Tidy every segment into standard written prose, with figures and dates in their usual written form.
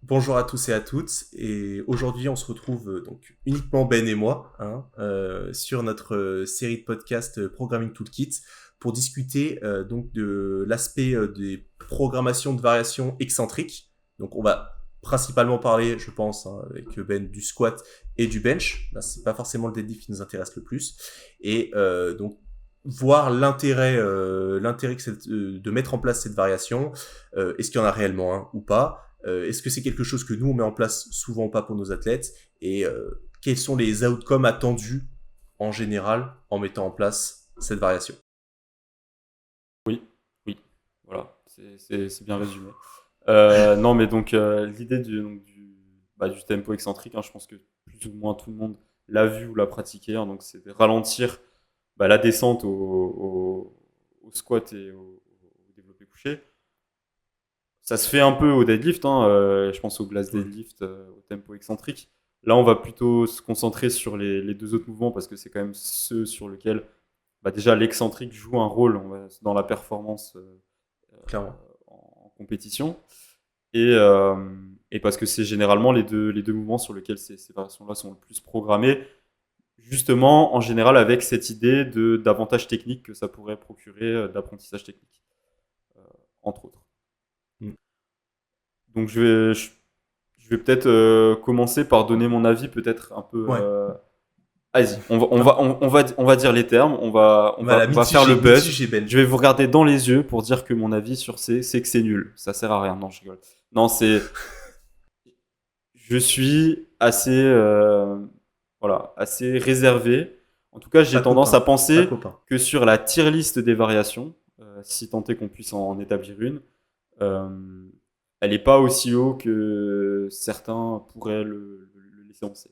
Bonjour à tous et à toutes, et aujourd'hui on se retrouve donc uniquement Ben et moi sur notre série de podcasts Programming Toolkit pour discuter donc de l'aspect des programmations de variations excentriques. Donc on va principalement parler, je pense, avec Ben du squat et du bench. Là c'est pas forcément le deadlift qui nous intéresse le plus, et donc voir l'intérêt de mettre en place cette variation, est-ce qu'il y en a réellement un ou pas, est-ce que c'est quelque chose que nous on met en place souvent ou pas pour nos athlètes, et quels sont les outcomes attendus en général en mettant en place cette variation. Oui, oui, voilà, c'est bien résumé. Non, mais donc l'idée du tempo excentrique, hein, je pense que plus ou moins tout le monde l'a vu ou l'a pratiqué, hein, donc c'est de ralentir la descente au squat et au développé couché. Ça se fait un peu au deadlift, hein, je pense au glass Ouais. deadlift, au tempo excentrique. Là, on va plutôt se concentrer sur les deux autres mouvements parce que c'est quand même ceux sur lesquels déjà l'excentrique joue un rôle dans la performance Clairement. en compétition. Et, et parce que c'est généralement les deux mouvements sur lesquels ces variations-là sont le plus programmées, justement en général avec cette idée d'avantage technique que ça pourrait procurer, d'apprentissage technique, entre autres. Mm. Donc je vais peut-être commencer par donner mon avis peut-être un peu. Ouais. Vas-y, Non. on va dire les termes, Voilà, on va faire le buzz. mitigé Ben. Je vais vous regarder dans les yeux pour dire que mon avis sur c'est que c'est nul. Ça sert à rien. Non, je rigole. Non, je suis assez réservé. En tout cas, j'ai Pas tendance à copain. Pas penser copain. que sur la tier list des variations, si tant est qu'on puisse en établir une, euh, elle n'est pas aussi haut que certains pourraient le laisser penser.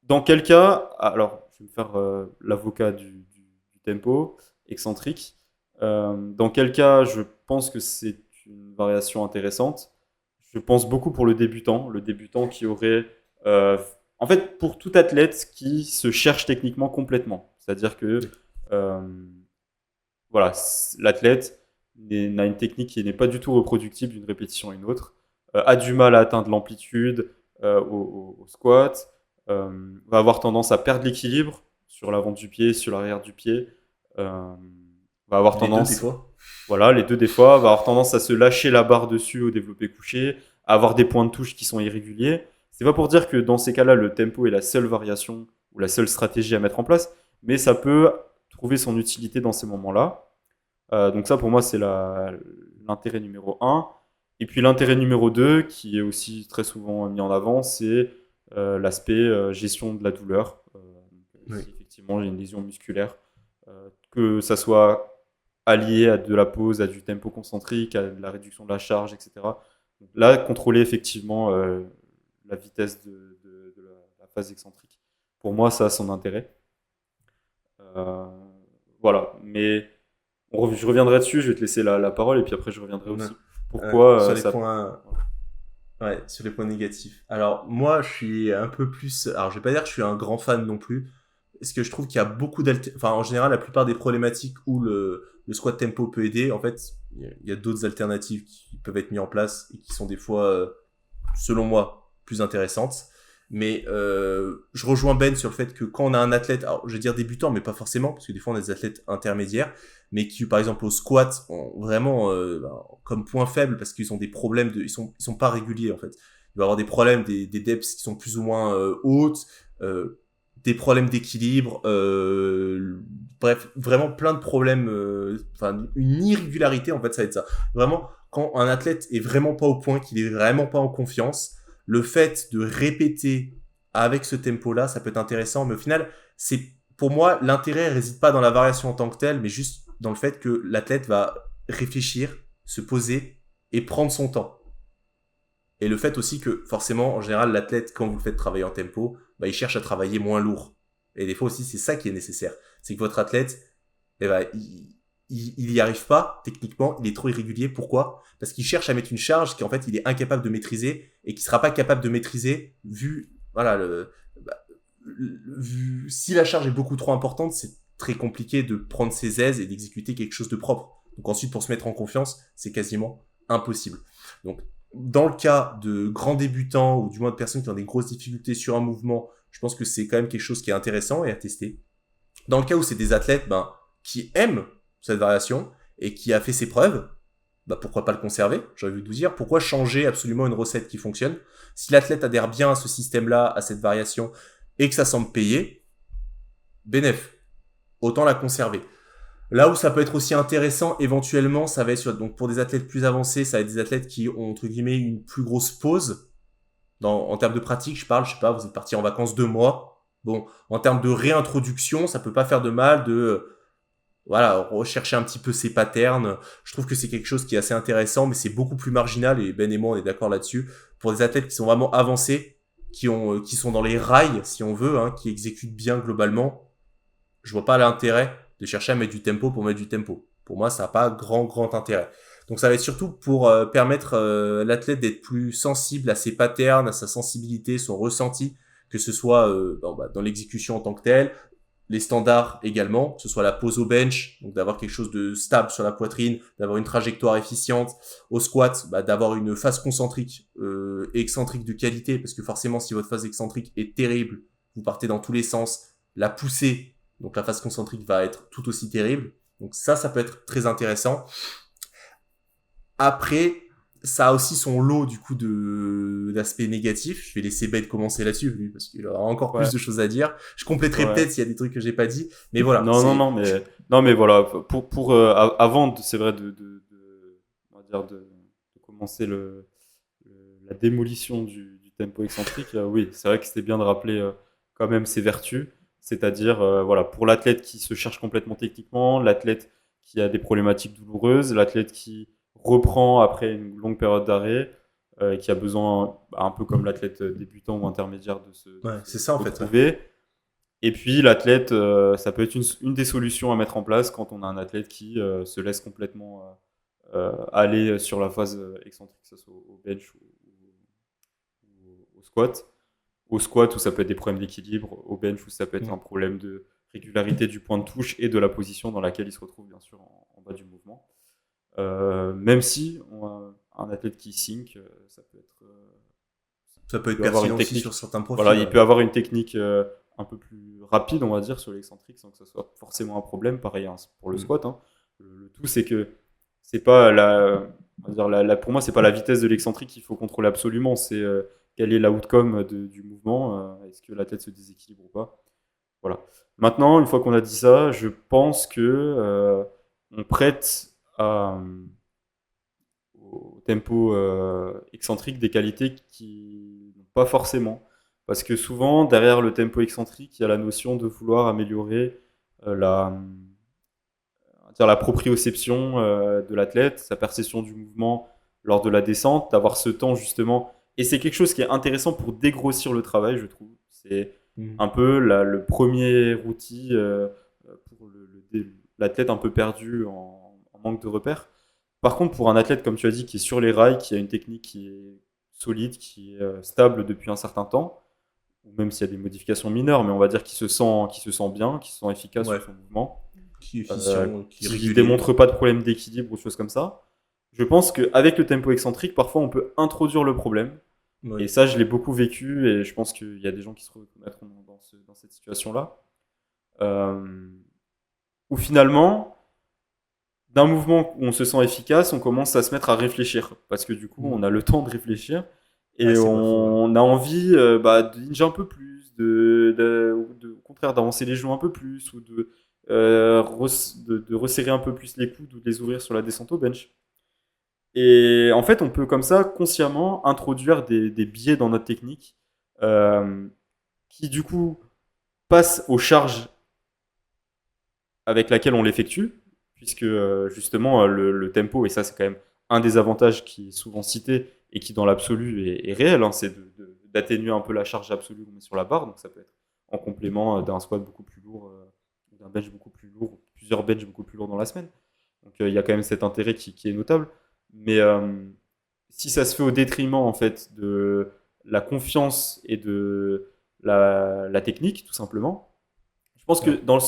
Dans quel cas, alors je vais me faire l'avocat du tempo excentrique. Dans quel cas je pense que c'est une variation intéressante. Je pense beaucoup pour le débutant qui aurait, euh, en fait, pour tout athlète qui se cherche techniquement complètement. C'est-à-dire que euh, voilà, l'athlète n'a une technique qui n'est pas du tout reproductible d'une répétition à une autre, a du mal à atteindre l'amplitude au squat, va avoir tendance à perdre l'équilibre sur l'avant du pied, sur l'arrière du pied, euh, va avoir Les deux des tendance, fois. voilà, les deux des fois, va avoir tendance à se lâcher la barre dessus au développé couché, à avoir des points de touche qui sont irréguliers. C'est pas pour dire que dans ces cas-là, le tempo est la seule variation ou la seule stratégie à mettre en place, mais ça peut trouver son utilité dans ces moments-là. Donc ça, pour moi, c'est l'intérêt numéro un. Et puis l'intérêt numéro 2, qui est aussi très souvent mis en avant, c'est l'aspect gestion de la douleur. Oui. Si effectivement j'ai une lésion musculaire, que ça soit allié à de la pause, à du tempo concentrique, à de la réduction de la charge, etc. Donc là, contrôler effectivement la vitesse de la phase excentrique. Pour moi, ça a son intérêt. Euh, voilà, mais je reviendrai dessus, je vais te laisser la parole et puis après je reviendrai Ouais. aussi. Pourquoi Sur les ça. points. Ouais, sur les points négatifs. Alors, moi, je suis un peu plus. Alors, je vais pas dire que je suis un grand fan non plus. Parce que je trouve qu'il y a beaucoup Enfin, en général, la plupart des problématiques où le squat tempo peut aider, en fait, il y a d'autres alternatives qui peuvent être mises en place et qui sont des fois, selon moi, plus intéressantes. Mais je rejoins Ben sur le fait que quand on a un athlète, alors je vais dire débutant, mais pas forcément, parce que des fois on a des athlètes intermédiaires, mais qui par exemple au squat ont vraiment comme point faible parce qu'ils ont des problèmes ils sont pas réguliers en fait. Il va y avoir des problèmes des depths qui sont plus ou moins hautes, des problèmes d'équilibre, bref, vraiment plein de problèmes, enfin une irrégularité en fait, ça va être ça. Vraiment, quand un athlète est vraiment pas au point, qu'il est vraiment pas en confiance, le fait de répéter avec ce tempo-là, ça peut être intéressant, mais au final, c'est pour moi l'intérêt réside pas dans la variation en tant que telle, mais juste dans le fait que l'athlète va réfléchir, se poser et prendre son temps. Et le fait aussi que forcément, en général, l'athlète, quand vous le faites travailler en tempo, bah, il cherche à travailler moins lourd. Et des fois aussi, c'est ça qui est nécessaire. C'est que votre athlète, eh ben, il y arrive pas techniquement, il est trop irrégulier. Pourquoi? Parce qu'il cherche à mettre une charge qu'en fait il est incapable de maîtriser et qui sera pas capable de maîtriser vu voilà bah, si la charge est beaucoup trop importante, c'est très compliqué de prendre ses aises et d'exécuter quelque chose de propre. Donc ensuite pour se mettre en confiance, c'est quasiment impossible. Donc dans le cas de grands débutants ou du moins de personnes qui ont des grosses difficultés sur un mouvement, je pense que c'est quand même quelque chose qui est intéressant et à tester. Dans le cas où c'est des athlètes qui aiment cette variation et qui a fait ses preuves, pourquoi pas le conserver? J'ai envie de vous dire, pourquoi changer absolument une recette qui fonctionne? Si l'athlète adhère bien à ce système-là, à cette variation, et que ça semble payer, bénéf, autant la conserver. Là où ça peut être aussi intéressant, éventuellement, ça va être donc pour des athlètes plus avancés, ça va être des athlètes qui ont, entre guillemets, une plus grosse pause. En termes de pratique, je parle, je sais pas, vous êtes parti en vacances 2 mois. Bon, en termes de réintroduction, ça peut pas faire de mal de, voilà, rechercher un petit peu ces patterns. Je trouve que c'est quelque chose qui est assez intéressant, mais c'est beaucoup plus marginal, et Ben et moi, on est d'accord là-dessus. Pour des athlètes qui sont vraiment avancés, qui sont dans les rails, si on veut, hein, qui exécutent bien globalement, je vois pas l'intérêt de chercher à mettre du tempo pour mettre du tempo. Pour moi, ça n'a pas grand intérêt. Donc ça va être surtout pour permettre l'athlète d'être plus sensible à ses patterns, à sa sensibilité, son ressenti, que ce soit dans l'exécution en tant que telle, les standards également, que ce soit la pose au bench, donc d'avoir quelque chose de stable sur la poitrine, d'avoir une trajectoire efficiente, au squat, d'avoir une phase concentrique et excentrique de qualité, parce que forcément si votre phase excentrique est terrible, vous partez dans tous les sens, la poussée, donc la phase concentrique va être tout aussi terrible. Donc ça peut être très intéressant. Après, ça a aussi son lot du coup d'aspects négatifs. Je vais laisser Ben commencer là-dessus lui, parce qu'il aura encore plus Ouais, de choses à dire. Je compléterai ouais. peut-être s'il y a des trucs que j'ai pas dit, mais voilà, Non, non, c'est non, mais voilà, avant, c'est vrai, on va dire de commencer la démolition du tempo excentrique, oui, c'est vrai que c'était bien de rappeler quand même ses vertus, c'est-à-dire, voilà, pour l'athlète qui se cherche complètement techniquement, l'athlète qui a des problématiques douloureuses, l'athlète qui reprend après une longue période d'arrêt, qui a besoin, un peu comme l'athlète débutant ou intermédiaire, ouais, se c'est ça en fait. Ouais. retrouver. Et puis l'athlète, ça peut être une des solutions à mettre en place quand on a un athlète qui se laisse complètement aller sur la phase excentrique, que ce soit au bench ou au squat. Au squat où ça peut être des problèmes d'équilibre, au bench où ça peut être un problème de régularité du point de touche et de la position dans laquelle il se retrouve bien sûr en bas du mouvement. Même si on a un athlète qui sync, ça peut être Ça peut être peut avoir une pertinent aussi technique. sur certains profils. Voilà, il Ouais. peut avoir une technique un peu plus rapide, on va dire, sur l'excentrique, sans que ça soit forcément un problème. Pareil hein, pour le squat. Hein. Le tout, c'est que c'est pas on va dire pour moi, c'est pas la vitesse de l'excentrique qu'il faut contrôler absolument. C'est quel est l'outcome du mouvement. Est-ce que la tête se déséquilibre ou pas. Voilà. Maintenant, une fois qu'on a dit ça, je pense que on prête au tempo excentrique des qualités qui n'ont pas forcément. Parce que souvent, derrière le tempo excentrique, il y a la notion de vouloir améliorer la proprioception de l'athlète, sa perception du mouvement lors de la descente, d'avoir ce temps justement. Et c'est quelque chose qui est intéressant pour dégrossir le travail, je trouve. C'est un peu le premier outil pour l'athlète un peu perdu en manque de repères. Par contre, pour un athlète, comme tu as dit, qui est sur les rails, qui a une technique qui est solide, qui est stable depuis un certain temps, ou même s'il y a des modifications mineures, mais on va dire qu'il se sent bien, qu'il se sent efficace Ouais. sur son mouvement, Qui est efficient, qui est qui ne régulier. démontre pas de problème d'équilibre ou de choses comme ça. Je pense qu'avec le tempo excentrique, parfois on peut introduire le problème. Ouais. Et ça, je l'ai beaucoup vécu et je pense qu'il y a des gens qui se reconnaîtront dans cette situation-là. Où finalement, d'un mouvement où on se sent efficace, on commence à se mettre à réfléchir. Parce que du coup, on a le temps de réfléchir et Ouais, c'est pas faux, on a envie de ninja un peu plus, au contraire d'avancer les genoux un peu plus, ou de resserrer un peu plus les coudes ou de les ouvrir sur la descente au bench. Et en fait, on peut comme ça consciemment introduire des biais dans notre technique qui du coup passent aux charges avec laquelle on l'effectue, puisque justement le tempo, et ça c'est quand même un des avantages qui est souvent cité et qui dans l'absolu est réel, hein, c'est d'atténuer un peu la charge absolue qu'on met sur la barre, donc ça peut être en complément d'un squat beaucoup plus lourd, d'un bench beaucoup plus lourd, plusieurs bench beaucoup plus lourds dans la semaine. Donc il y a quand même cet intérêt qui est notable. Mais si ça se fait au détriment en fait de la confiance et de la technique, tout simplement, je pense que dans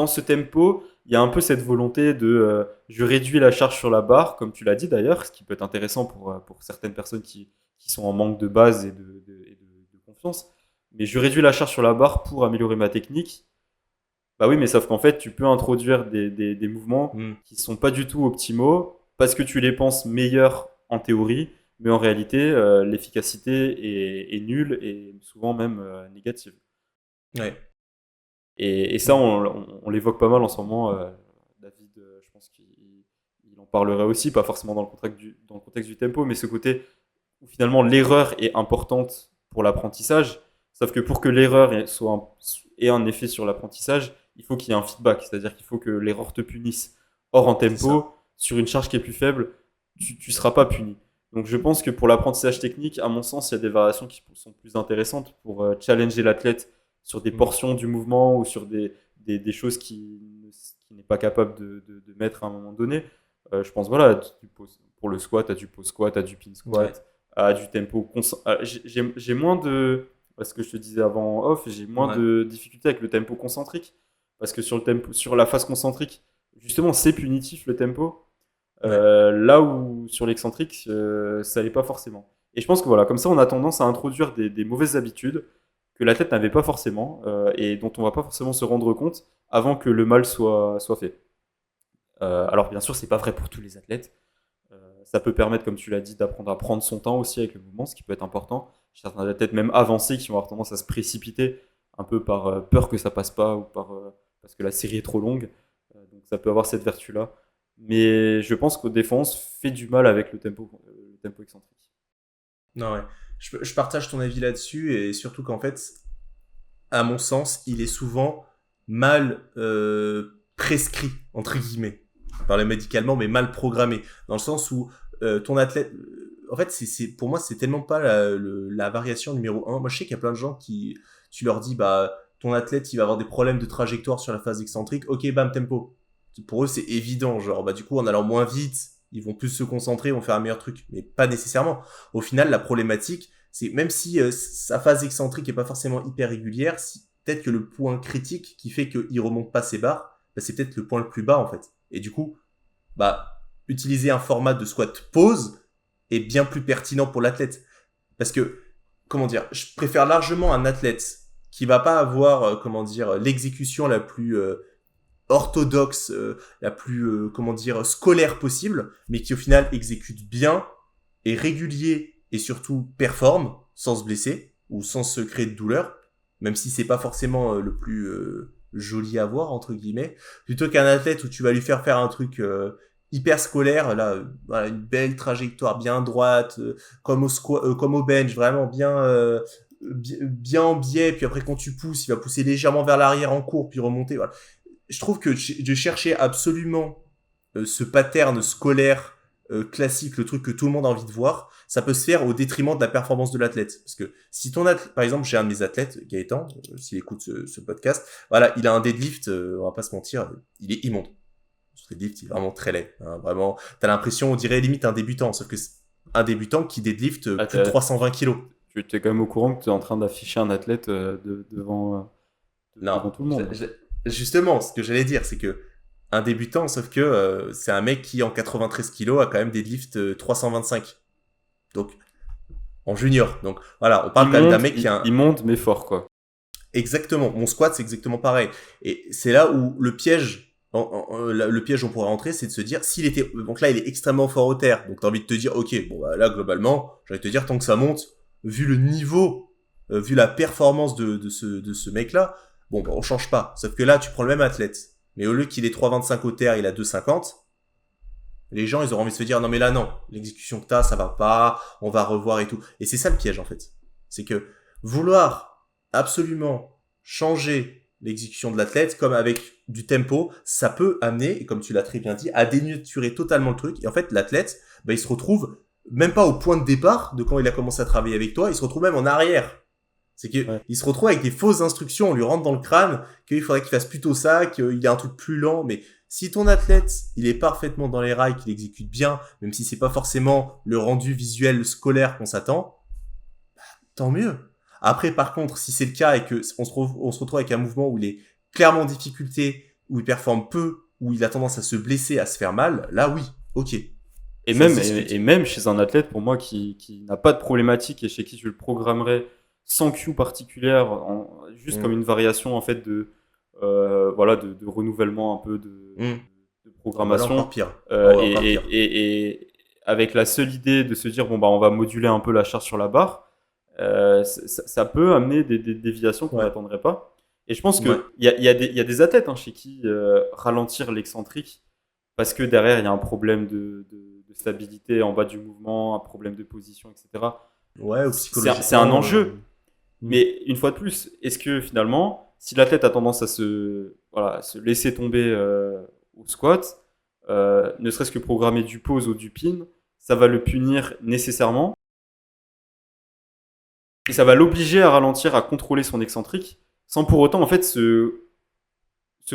ce tempo, il y a un peu cette volonté de je réduis la charge sur la barre, comme tu l'as dit d'ailleurs, ce qui peut être intéressant pour certaines personnes qui sont en manque de base et de confiance. Mais je réduis la charge sur la barre pour améliorer ma technique. Bah oui, mais sauf qu'en fait, tu peux introduire des mouvements Hmm. qui sont pas du tout optimaux parce que tu les penses meilleurs en théorie, mais en réalité, l'efficacité est nulle et souvent même négative. Ouais. Et ça, on l'évoque pas mal en ce moment. David, je pense qu'il en parlerait aussi, pas forcément dans le contexte du tempo, mais ce côté où finalement l'erreur est importante pour l'apprentissage. Sauf que pour que l'erreur ait un effet sur l'apprentissage, il faut qu'il y ait un feedback, c'est-à-dire qu'il faut que l'erreur te punisse. Or, en C'est ça. tempo, sur une charge qui est plus faible, tu seras pas puni. Donc je pense que pour l'apprentissage technique, à mon sens, il y a des variations qui sont plus intéressantes pour challenger l'athlète sur des Hmm. portions du mouvement ou sur des choses qui n'est pas capable de mettre à un moment donné. Je pense, voilà, pour le squat, tu as du pause squat, tu as du pin Ouais. squat, du tempo. J'ai moins de, parce que je te disais avant en off, j'ai moins Ouais. de difficultés avec le tempo concentrique. Parce que sur la phase concentrique, justement, c'est punitif le tempo. Ouais. Là où sur l'excentrique, ça l'est pas forcément. Et je pense que voilà, comme ça, on a tendance à introduire des mauvaises habitudes que l'athlète n'avait pas forcément et dont on va pas forcément se rendre compte avant que le mal soit fait. Alors bien sûr, c'est pas vrai pour tous les athlètes. Ça peut permettre, comme tu l'as dit, d'apprendre à prendre son temps aussi avec le mouvement, ce qui peut être important. Certains athlètes même avancés qui vont avoir tendance à se précipiter un peu par peur que ça passe pas ou parce que la série est trop longue. Donc ça peut avoir cette vertu-là. Mais je pense qu'au défense fait du mal avec le tempo excentrique. Non, ouais. Je partage ton avis là-dessus et surtout qu'en fait, à mon sens, il est souvent mal prescrit, entre guillemets. Je parlais médicalement, mais mal programmé. Dans le sens où ton athlète. En fait, pour moi, c'est tellement pas la variation numéro un. Moi, je sais qu'il y a plein de gens qui. Tu leur dis, bah, ton athlète, il va avoir des problèmes de trajectoire sur la phase excentrique. Ok, bam, tempo. Pour eux, c'est évident. Genre, bah, du coup, en allant moins vite, ils vont plus se concentrer, ils vont faire un meilleur truc. Mais pas nécessairement. Au final, la problématique, c'est même si sa phase excentrique est pas forcément hyper régulière, peut-être que le point critique qui fait qu'il remonte pas ses barres, bah, c'est peut-être le point le plus bas en fait. Et du coup, bah, utiliser un format de squat pause est bien plus pertinent pour l'athlète. Parce que, comment dire, je préfère largement un athlète qui va pas avoir, comment dire, l'exécution la plus orthodoxe, la plus, comment dire, scolaire possible, mais qui au final exécute bien, est régulier et surtout performe sans se blesser ou sans se créer de douleur, même si c'est pas forcément le plus joli à voir entre guillemets, plutôt qu'un athlète où tu vas lui faire un truc hyper scolaire, là, voilà, une belle trajectoire bien droite, comme au bench, vraiment bien en biais, puis après quand tu pousses, il va pousser légèrement vers l'arrière en cours, puis remonter. Voilà. Je trouve que de chercher absolument ce pattern scolaire classique, le truc que tout le monde a envie de voir, ça peut se faire au détriment de la performance de l'athlète. Parce que si ton athlète, par exemple, j'ai un de mes athlètes, Gaëtan, s'il écoute ce podcast, voilà, il a un deadlift, on va pas se mentir, il est immonde. Ce deadlift, il est vraiment très laid. Hein, vraiment, t'as l'impression, on dirait limite un débutant, sauf que c'est un débutant qui deadlift Ah, plus de 320 kilos. tu es quand même au courant que tu es en train d'afficher un athlète Non, devant tout le monde. justement, ce que j'allais dire, c'est que un débutant, sauf que c'est un mec qui en 93 kilos a quand même deadlift 325. Donc en junior. Donc voilà, on parle quand même d'un mec qui a Il monte, mais fort, quoi. exactement. Mon squat, c'est exactement pareil. Et c'est là où le piège, le piège on pourrait rentrer, c'est de se dire s'il était, donc là il est extrêmement fort au terre. Donc t'as envie de te dire, ok, bon bah, là globalement, j'ai envie de te dire tant que ça monte, vu le niveau, vu la performance de ce mec-là, bon bah on change pas. Sauf que là tu prends le même athlète, mais au lieu qu'il ait 3,25 au terre, il a 2,50. Les gens, ils auront envie de se dire, non mais là non, l'exécution que t'as, ça va pas, on va revoir et tout. Et c'est ça le piège en fait. C'est que vouloir absolument changer l'exécution de l'athlète, comme avec du tempo, ça peut amener, et comme tu l'as très bien dit, à dénaturer totalement le truc. Et en fait, l'athlète, bah, il se retrouve même pas au point de départ de quand il a commencé à travailler avec toi, il se retrouve même en arrière. C'est que Ouais. il se retrouve avec des fausses instructions, on lui rentre dans le crâne qu'il faudrait qu'il fasse plutôt ça, qu'il y a un truc plus lent, mais si ton athlète, il est parfaitement dans les rails, qu'il exécute bien, même si c'est pas forcément le rendu visuel scolaire qu'on s'attend, tant mieux. Après, par contre, si c'est le cas et que on se retrouve avec un mouvement où il est clairement en difficulté, où il performe peu, où il a tendance à se blesser, à se faire mal, là oui, ok. Et Ça même, se discute. et même chez un athlète, pour moi, qui n'a pas de problématique et chez qui tu le programmerais sans cue particulière, juste comme Mm. une variation en fait voilà, de renouvellement un peu Mm. de Ah bah là programmation, encore pire. Ah ouais, encore pire. et avec la seule idée de se dire bon bah on va moduler un peu la charge sur la barre, ça peut amener des déviations qu'on Ouais, n'attendrait pas. Et je pense ouais, que il y a des athlètes chez qui ralentir l'excentrique parce que derrière, il y a un problème de stabilité en bas du mouvement, un problème de position, etc. ouais, ou C'est un psychologiquement. enjeu. Mm. Mais une fois de plus, est-ce que finalement, si l'athlète a tendance à voilà, se laisser tomber au squat, ne serait-ce que programmer du pose ou du pin, ça va le punir nécessairement et ça va l'obliger à ralentir, à contrôler son excentrique, sans pour autant en fait se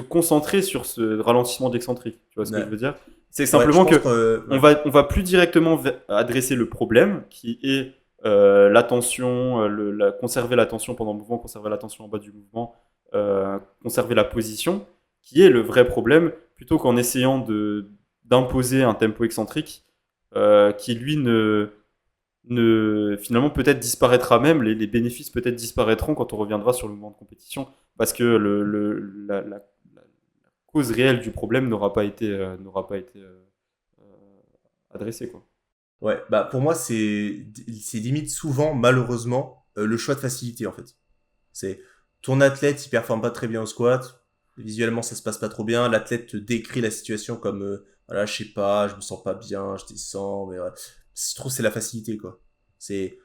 concentrer sur ce ralentissement d'excentrique. Tu vois ce que je Ouais, veux dire? C'est ouais, je simplement pense que que ouais. on va plus directement adresser le problème qui est l'attention, conserver l'attention pendant le mouvement, conserver l'attention en bas du mouvement, conserver la position, qui est le vrai problème, plutôt qu'en essayant d'imposer un tempo excentrique qui lui finalement peut-être disparaîtra même, les bénéfices peut-être disparaîtront quand on reviendra sur le mouvement de compétition, parce que la cause réelle du problème n'aura pas été adressée, quoi. Ouais, bah pour moi c'est limite souvent malheureusement le choix de facilité en fait. C'est ton athlète, il performe pas très bien au squat, visuellement ça se passe pas trop bien, l'athlète te décrit la situation comme voilà, je sais pas, je me sens pas bien, je descends, mais voilà. Je trouve que c'est la facilité quoi. C'est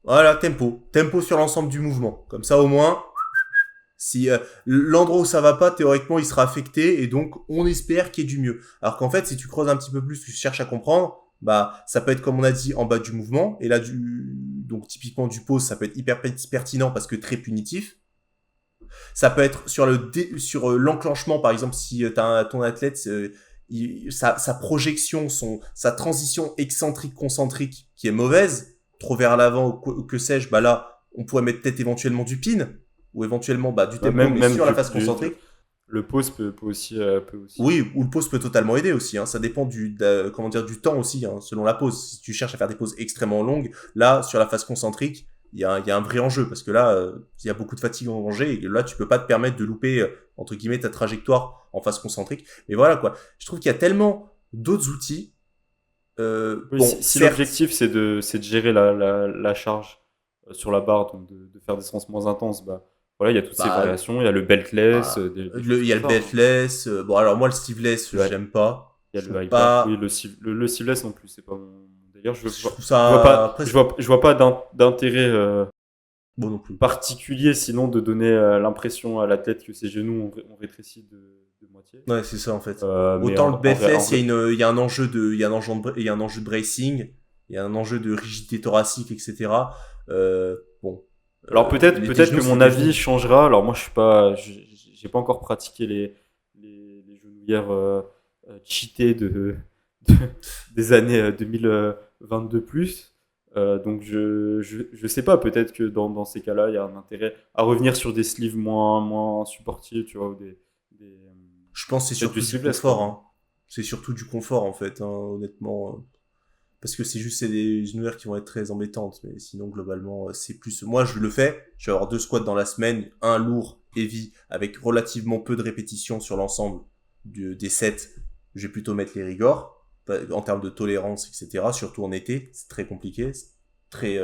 voilà, tempo sur l'ensemble du mouvement. Comme ça au moins si l'endroit où ça va pas, théoriquement, il sera affecté et donc on espère qu'il y ait du mieux. Alors qu'en fait, si tu creuses un petit peu plus, tu cherches à comprendre, bah ça peut être comme on a dit en bas du mouvement et là donc typiquement du pause, ça peut être hyper pertinent parce que très punitif. Ça peut être sur sur l'enclenchement par exemple si t'as ton athlète sa projection, sa transition excentrique concentrique qui est mauvaise, trop vers l'avant ou que sais-je, bah là on pourrait mettre peut-être éventuellement du pin ou éventuellement bah, du Ouais, tempo, mais même sur la phase concentrique. le pause peut aussi Oui, ou le pause peut totalement aider aussi. Hein. Ça dépend comment dire, du temps aussi, hein, selon la pause. Si tu cherches à faire des pauses extrêmement longues, là, sur la phase concentrique, il y a un vrai enjeu parce que là, il y a beaucoup de fatigue en danger et là, tu peux pas te permettre de louper entre guillemets ta trajectoire en phase concentrique. Mais voilà quoi. Je trouve qu'il y a tellement d'autres outils. oui, Bon, si certes, l'objectif c'est de gérer la charge sur la barre, donc de faire des séances moins intenses, bah voilà, il y a toutes ces bah, variations, il y a le beltless, bah, des choses il y a comme le ça, hein. beltless. Bon, alors moi, le sleeveless, Le, j'aime pas. il y a Je trouve le high back, oui, pas. le sleeveless non plus, c'est pas mon délire. Je trouve ça après. Je vois pas d'intérêt Bon non plus. particulier sinon de donner l'impression à l'athlète que ses genoux ont rétréci de moitié. Ouais, c'est ça en fait. Mais Autant le en beltless, vrai, il y a un enjeu il y a un enjeu de bracing, il y a un enjeu de rigidité thoracique, etc. Bon, alors tes peut-être genoux, que c'est mon tes genoux. avis changera. Alors moi je suis pas, j'ai pas encore pratiqué les genouillères cheatées de- des années 2022 plus. Donc je sais pas. Peut-être que dans ces cas-là il y a un intérêt à revenir sur des sleeves moins supportifs, tu vois, ou Je pense que c'est peut-être du surtout du sleeveless confort. quoi. Hein. C'est surtout du confort en fait, hein, honnêtement. Parce que c'est des genouillères qui vont être très embêtantes. Mais sinon, globalement, c'est plus. Moi, je le fais. Je vais avoir 2 squats dans la semaine, un lourd, heavy, avec relativement peu de répétitions sur l'ensemble des sets. Je vais plutôt mettre les rigueurs en termes de tolérance, etc. Surtout en été, c'est très compliqué, c'est très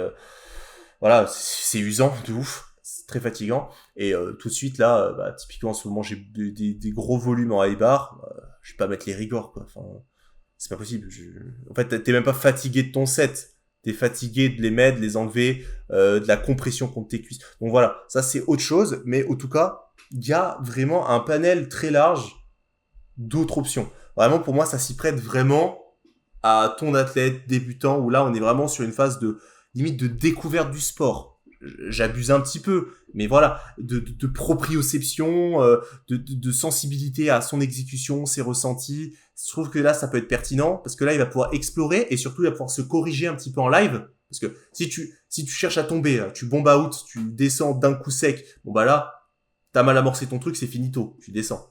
voilà, c'est usant de ouf, c'est très fatigant. Et tout de suite là, bah, typiquement en ce moment j'ai des gros volumes en high bar, je vais pas mettre les rigueurs quoi. Enfin, c'est pas possible. En fait, t'es même pas fatigué de ton set. T'es fatigué de les mettre, de les enlever, de la compression contre tes cuisses. Donc voilà, ça c'est autre chose. Mais en tout cas, il y a vraiment un panel très large d'autres options. Vraiment, pour moi, ça s'y prête vraiment à ton athlète débutant, où là, on est vraiment sur une phase de limite de découverte du sport. J'abuse un petit peu, mais voilà, de proprioception, de sensibilité à son exécution, ses ressentis. Je trouve que là, ça peut être pertinent, parce que là, il va pouvoir explorer, et surtout, il va pouvoir se corriger un petit peu en live, parce que si tu cherches à tomber, tu bombes out, tu descends d'un coup sec, bon bah là, t'as mal amorcé ton truc, c'est finito, tu descends.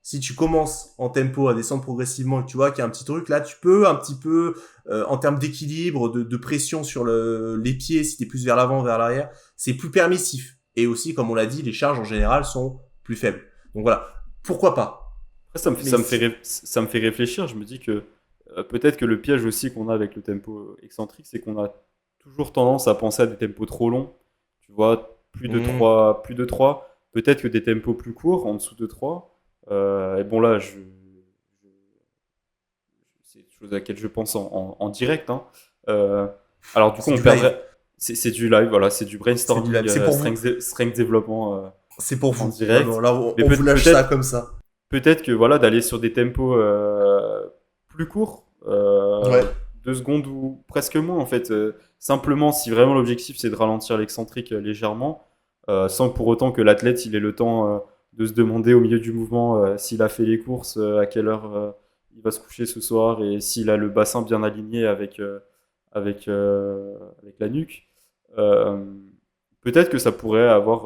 Si tu commences en tempo à descendre progressivement et que tu vois qu'il y a un petit truc, là, tu peux un petit peu, en termes d'équilibre, de pression sur les pieds, si t'es plus vers l'avant, vers l'arrière, c'est plus permissif. Et aussi, comme on l'a dit, les charges en général sont plus faibles. Donc voilà, pourquoi pas. Après, Mais ça me fait réfléchir. Je me dis que peut-être que le piège aussi qu'on a avec le tempo excentrique, c'est qu'on a toujours tendance à penser à des tempos trop longs. Tu vois, plus de 3. Peut-être que des tempos plus courts, en dessous de 3. Et bon, là, c'est une chose à laquelle je pense en direct. Hein. Euh, alors, du coup, c'est on du live. perdrait. C'est du live, voilà, c'est du C'est du brainstorming, live. C'est pour vous. strength développement C'est pour en vous. Vraiment, direct. là, Mais on vous lâche ça peut-être comme ça. peut-être que voilà, d'aller sur des tempos plus courts, Ouais. 2 secondes ou presque moins en fait. Simplement, si vraiment l'objectif c'est de ralentir l'excentrique légèrement, sans pour autant que l'athlète il ait le temps de se demander au milieu du mouvement s'il a fait les courses, à quelle heure il va se coucher ce soir et s'il a le bassin bien aligné avec la nuque. Euh, Peut-être que ça pourrait avoir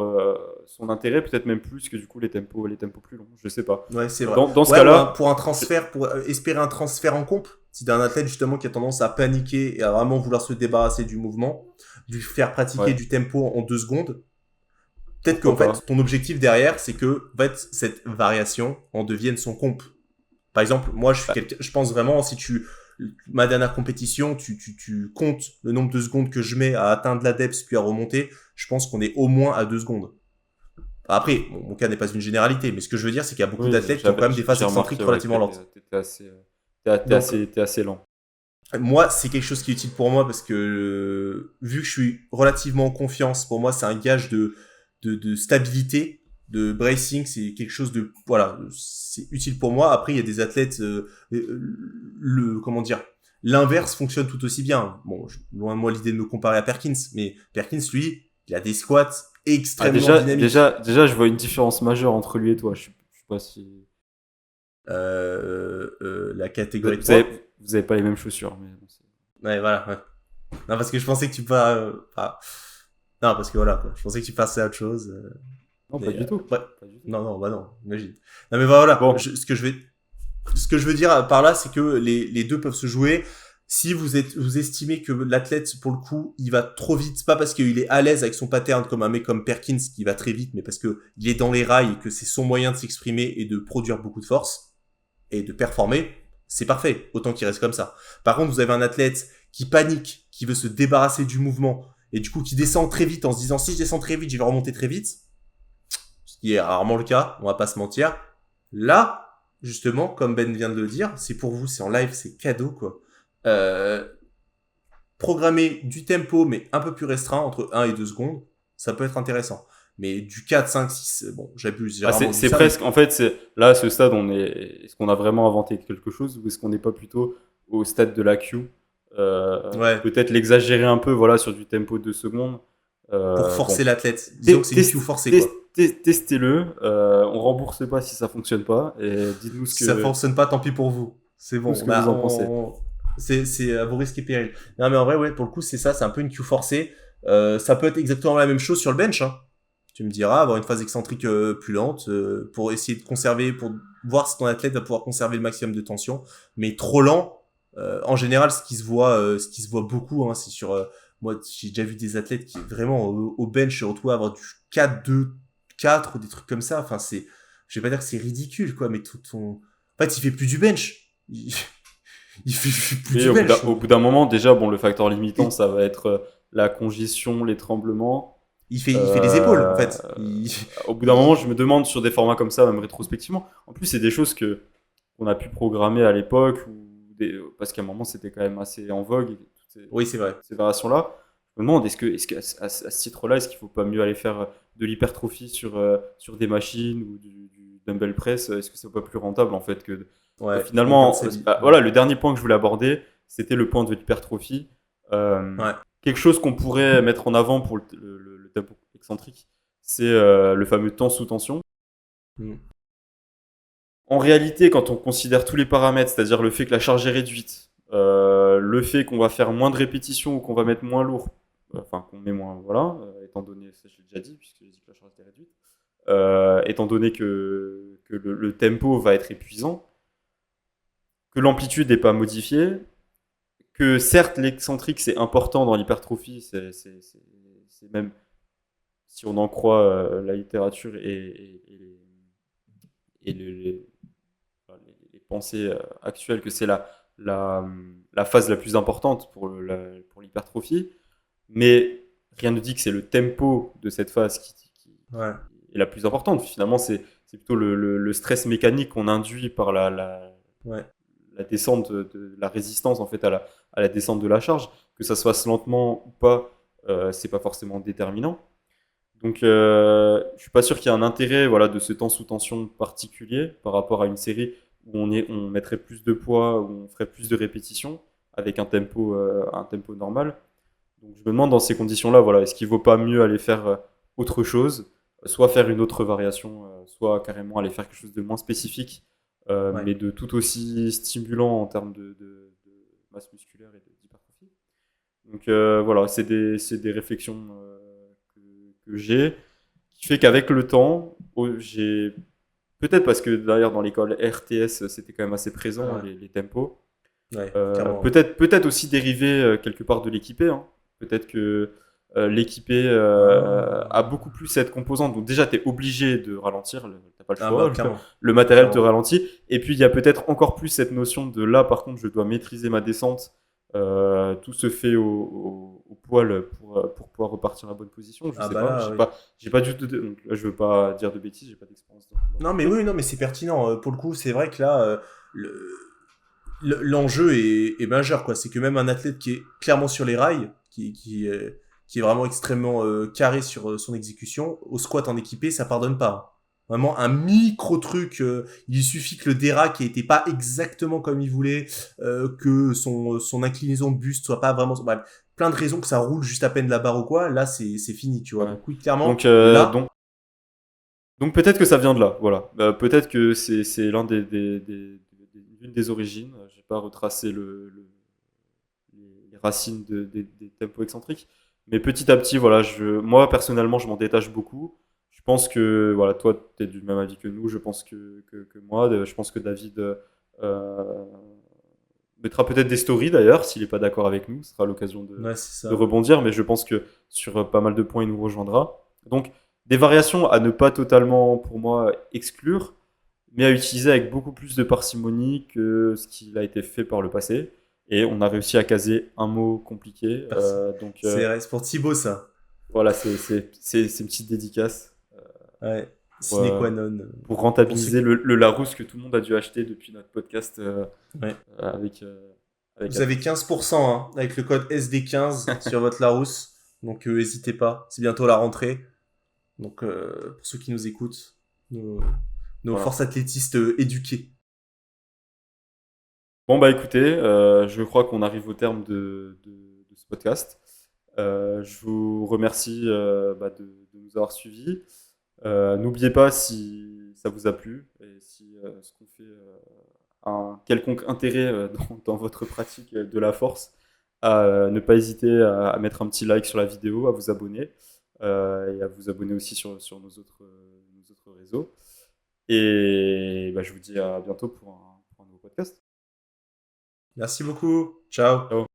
son intérêt, peut-être même plus que du coup les tempos plus longs, je sais pas. Ouais, c'est vrai. Dans ce Ouais, cas-là, pour un transfert, pour espérer un transfert en comp, si t'as un athlète justement qui a tendance à paniquer et à vraiment vouloir se débarrasser du mouvement, lui faire pratiquer ouais, du tempo en 2 secondes, peut-être qu'en pourquoi pas. fait, ton objectif derrière, c'est que en fait, cette variation en devienne son comp. Par exemple, moi, Bah, je pense vraiment, si tu, ma dernière compétition, tu comptes le nombre de secondes que je mets à atteindre l'ADEPS puis à remonter, je pense qu'on est au moins à 2 secondes. Après, mon cas n'est pas une généralité, mais ce que je veux dire, c'est qu'il y a beaucoup oui, d'athlètes qui ont quand même des phases j'ai excentriques remarqué ouais, que relativement lentes. t'étais assez, Donc, t'es assez lent. moi, c'est quelque chose qui est utile pour moi parce que vu que je suis relativement en confiance, pour moi, c'est un gage de stabilité, de bracing. C'est quelque chose de voilà, c'est utile pour moi. Après, il y a des athlètes, comment dire, l'inverse fonctionne tout aussi bien. Bon, loin de moi l'idée de me comparer à Perkins, mais Perkins, lui, il a des squats Ah, extrêmement dynamiques. déjà, je vois une différence majeure entre lui et toi. Je sais pas si La catégorie de poids. vous avez pas les mêmes chaussures, mais bon, Ouais, voilà. Ouais. Non, parce que je pensais que tu pas. Non, parce que voilà, quoi. Je pensais que tu passais à autre chose. non, pas Mais du tout, ouais. pas du tout. Non, non, bah non, imagine. Non, mais voilà. Bon, Ce que je veux dire par là, c'est que les deux peuvent se jouer. Si vous estimez que l'athlète, pour le coup, il va trop vite, c'est pas parce qu'il est à l'aise avec son pattern comme un mec comme Perkins qui va très vite, mais parce que il est dans les rails et que c'est son moyen de s'exprimer et de produire beaucoup de force et de performer, c'est parfait. Autant qu'il reste comme ça. Par contre, vous avez un athlète qui panique, qui veut se débarrasser du mouvement et du coup qui descend très vite en se disant si je descends très vite, je vais remonter très vite, ce qui est rarement le cas, on va pas se mentir. Là, justement, comme Ben vient de le dire, c'est pour vous, c'est en live, c'est cadeau, quoi. Euh, Programmer du tempo, mais un peu plus restreint, entre 1 et 2 secondes, ça peut être intéressant. Mais du 4, 5, 6, bon, j'abuse, j'ai ah, rarement vu c'est ça, mais presque, en fait, c'est là à ce stade, est-ce qu'on a vraiment inventé quelque chose ou est-ce qu'on n'est pas plutôt au stade de la Q ouais, peut-être l'exagérer un peu, voilà, sur du tempo de 2 secondes. pour Bon, forcer l'athlète. Disons que c'est une Q forcée, quoi. Testez-le. On rembourse pas si ça fonctionne pas. Et dites-nous Si ça fonctionne pas, tant pis pour vous. C'est bon, ce que vous en pensez. c'est à vos risques et périls. Non, mais en vrai, ouais, pour le coup, c'est ça, c'est un peu une queue forcée. Ça peut être exactement la même chose sur le bench, hein. Tu me diras, avoir une phase excentrique plus lente pour essayer de conserver, pour voir si ton athlète va pouvoir conserver le maximum de tension. Mais trop lent, en général, ce qui se voit beaucoup, hein, c'est sur, moi, j'ai déjà vu des athlètes qui vraiment au bench se retrouvent à avoir du 4-2-4 ou des trucs comme ça. Enfin, je vais pas dire que c'est ridicule, quoi, mais tout ton, en fait, il fait plus du bench. Il fait plus Oui, du bench. au bout d'un moment, déjà, bon, le facteur limitant, Et ça va être la congestion, les tremblements. il fait les épaules, en Euh, fait. Au bout d'un moment, je me demande sur des formats comme ça, même rétrospectivement. En plus, c'est des choses que qu'on a pu programmer à l'époque, parce qu'à un moment, c'était quand même assez en vogue, toutes Oui, c'est vrai. ces variations-là. Je me demande, est-ce que à ce titre-là, est-ce qu'il ne faut pas mieux aller faire de l'hypertrophie sur des machines ou du dumbbell press? Est-ce que c'est pas plus rentable en fait que Ouais, en termes de finalement, voilà, le dernier point que je voulais aborder, c'était le point de l'hypertrophie. ouais. Quelque chose qu'on pourrait mettre en avant pour le tempo excentrique, c'est le fameux temps sous tension. Mm. En réalité, quand on considère tous les paramètres, c'est-à-dire le fait que la charge est réduite, le fait qu'on va faire moins de répétitions ou qu'on va mettre moins lourd, enfin qu'on met moins, voilà, étant donné, ça j'ai déjà dit, puisque j'ai dit que la charge était réduite, étant donné que le tempo va être épuisant, que l'amplitude n'est pas modifiée, que certes l'excentrique c'est important dans l'hypertrophie, c'est même, si on en croit la littérature et les pensées actuelles, que c'est la phase la plus importante pour l'hypertrophie, mais rien ne dit que c'est le tempo de cette phase qui Ouais. est la plus importante. Finalement, c'est plutôt le stress mécanique qu'on induit par Ouais. la descente de la résistance en fait à la descente de la charge, que ça se fasse lentement ou pas, c'est pas forcément déterminant. Donc, je suis pas sûr qu'il y ait un intérêt, voilà, de ce temps sous tension particulier par rapport à une série où on mettrait plus de poids, où on ferait plus de répétitions avec un tempo normal. Donc, je me demande dans ces conditions-là, voilà, est-ce qu'il vaut pas mieux aller faire autre chose, soit faire une autre variation, soit carrément aller faire quelque chose de moins spécifique, Ouais. mais de tout aussi stimulant en termes de masse musculaire et d'hypertrophie. Donc voilà, c'est des réflexions que j'ai, qui fait qu'avec le temps, j'ai peut-être parce que d'ailleurs dans l'école RTS c'était quand même assez présent Ouais. les tempos, Ouais. Clairement. peut-être aussi dérivé quelque part de l'équipé, hein. Peut-être que l'équipé a Ah. beaucoup plus cette composante. Donc déjà, tu es obligé de ralentir, t'as pas le Ah bah choix, clairement. le matériel te Clairement. ralentit. Et puis il y a peut-être encore plus cette notion de là, par contre, je dois maîtriser ma descente. Tout se fait au poil pour pouvoir repartir à la bonne position. Je Ah sais bah pas, là, oui. j'ai pas du tout. Donc là, je veux pas dire de bêtises, j'ai pas d'expérience dans Non, le mais truc. oui, non, mais c'est pertinent. Pour le coup, c'est vrai que là, le- l'enjeu est majeur, quoi. C'est que même un athlète qui est clairement sur les rails, qui est vraiment extrêmement carré sur son exécution, au squat en équipé, ça pardonne pas. Vraiment un micro truc, il suffit que le dérac n'était pas exactement comme il voulait, que son inclinaison de buste soit pas vraiment, bref, plein de raisons que ça roule juste à peine la barre ou quoi. Là, c'est fini, tu vois. Ouais. Donc oui, clairement, Donc, là, donc peut-être que ça vient de là, voilà. Peut-être que c'est l'une des origines. J'ai pas retracé les racines des tempos excentriques, mais petit à petit, voilà, moi personnellement, je m'en détache beaucoup. Je pense que, voilà, toi, tu es du même avis que nous. Je pense que moi, je pense que David mettra peut-être des stories d'ailleurs, s'il n'est pas d'accord avec nous. Ce sera l'occasion ouais, c'est de ça. rebondir, mais je pense que sur pas mal de points, il nous rejoindra. Donc, des variations à ne pas totalement, pour moi, exclure, mais à utiliser avec beaucoup plus de parcimonie que ce qui a été fait par le passé. Et on a réussi à caser un mot compliqué. Merci. Donc, C'est pour Thibaut, ça. voilà, c'est une petite dédicace Ouais. pour, Sine qua non. pour Pour ceux rentabiliser qui... le Larousse que tout le monde a dû acheter depuis notre podcast Ouais. avec Vous avez Alex. 15% hein, avec le code SD15 sur votre Larousse. Donc n'hésitez pas. C'est bientôt la rentrée. Donc pour ceux qui nous écoutent, nos Voilà. forces athlétistes éduquées. Bon, bah écoutez, je crois qu'on arrive au terme de ce podcast. Je vous remercie de nous avoir suivis. N'oubliez pas si ça vous a plu et si ce qu'on fait a un quelconque intérêt dans votre pratique de la force, à ne pas hésiter à mettre un petit like sur la vidéo, à vous abonner et à vous abonner aussi sur nos autres réseaux. Et bah, je vous dis à bientôt pour un nouveau podcast. Merci beaucoup. Ciao. Ciao.